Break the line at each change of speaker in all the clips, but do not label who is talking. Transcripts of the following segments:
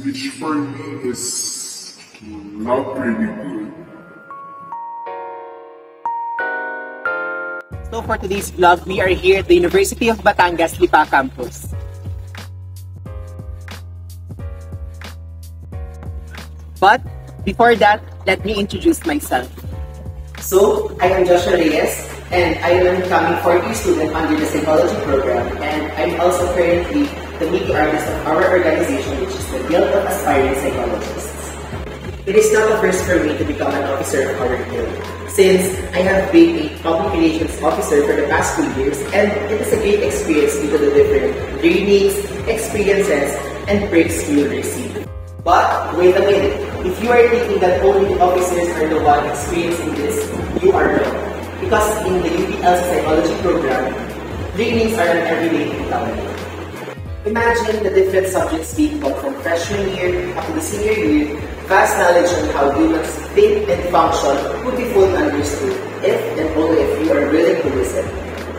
which for me is not really good.
So for today's vlog, we are here at the University of Batangas Lipa campus. But before that, let me introduce myself. So, I am Joshua Reyes, and I am an incoming fourth-year student under the psychology program, and I'm also currently the media artist of our organization, which is the Guild of Aspiring Psychologists. It is not the first for me to become an officer of our guild, since I have been a public relations officer for the past 2 years, and it is a great experience due to the different learnings, experiences, and perks you will receive. But wait a minute, if you are thinking that only the officers are the one experiencing this, you are wrong. Because in the UPLC psychology program, learnings are an everyday encounter. Imagine the different subjects being taught from freshman year up to the senior year. Vast knowledge on how humans think and function would be fully understood if and only if you are willing to listen.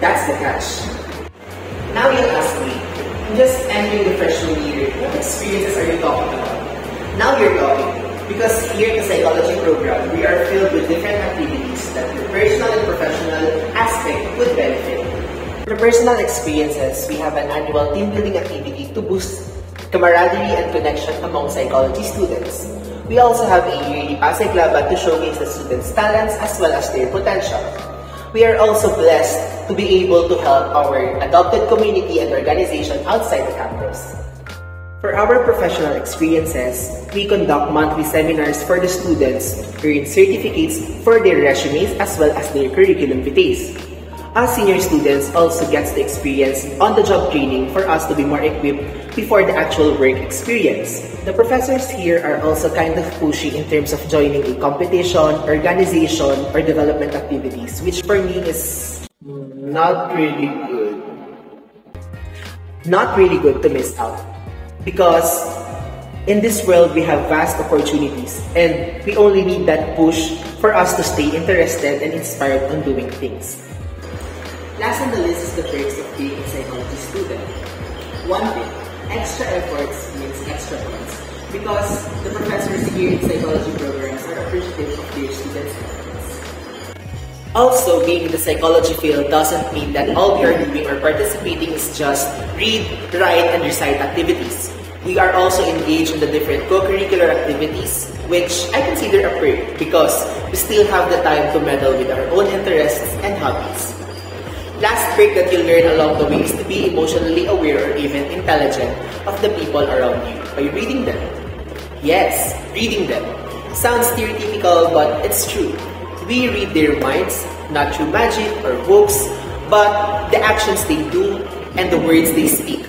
That's the catch. Now you'll ask me, I'm just entering the freshman year, what experiences are you talking about? Now you're talking, because here in the psychology program, we are filled with different activities that your personal and professional aspect would benefit. For personal experiences, we have an annual team building activity to boost camaraderie and connection among psychology students. We also have a yearly Pasiglaban to showcase the students' talents as well as their potential. We are also blessed to be able to help our adopted community and organization outside the campus. For our professional experiences, we conduct monthly seminars for the students, earn certificates for their resumes as well as their curriculum vitae. Us senior students also gets the experience on-the-job training for us to be more equipped before the actual work experience. The professors here are also kind of pushy in terms of joining a competition, organization, or development activities, which for me is not really good. Not really good to miss out. Because in this world, we have vast opportunities and we only need that push for us to stay interested and inspired on doing things. Last on the list is the perks of being a psychology student. One thing, extra efforts means extra points because the professors here in psychology programs are appreciative of their students' efforts. Also, being in the psychology field doesn't mean that all we are doing or participating is just read, write, and recite activities. We are also engaged in the different co-curricular activities, which I consider a perk because we still have the time to meddle with our own interests and hobbies. Last perk that you'll learn along the way is to be emotionally aware or even intelligent of the people around you by reading them. Yes, reading them. Sounds stereotypical, but it's true. We read their minds, not through magic or books, but the actions they do and the words they speak.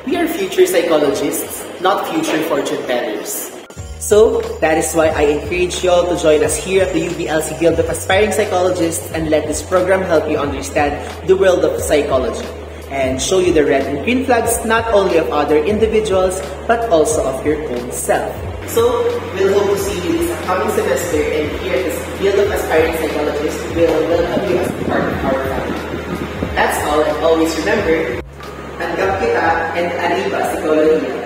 We are future psychologists, not future fortune tellers. So, that is why I encourage you all to join us here at the UPLC Guild of Aspiring Psychologists and let this program help you understand the world of psychology and show you the red and green flags not only of other individuals but also of your own self. So, we'll hope to see you this upcoming semester and here at the Guild of Aspiring Psychologists will welcome you as part of our family. That's all, and always remember, tanggap kita and arriba psikolohiya.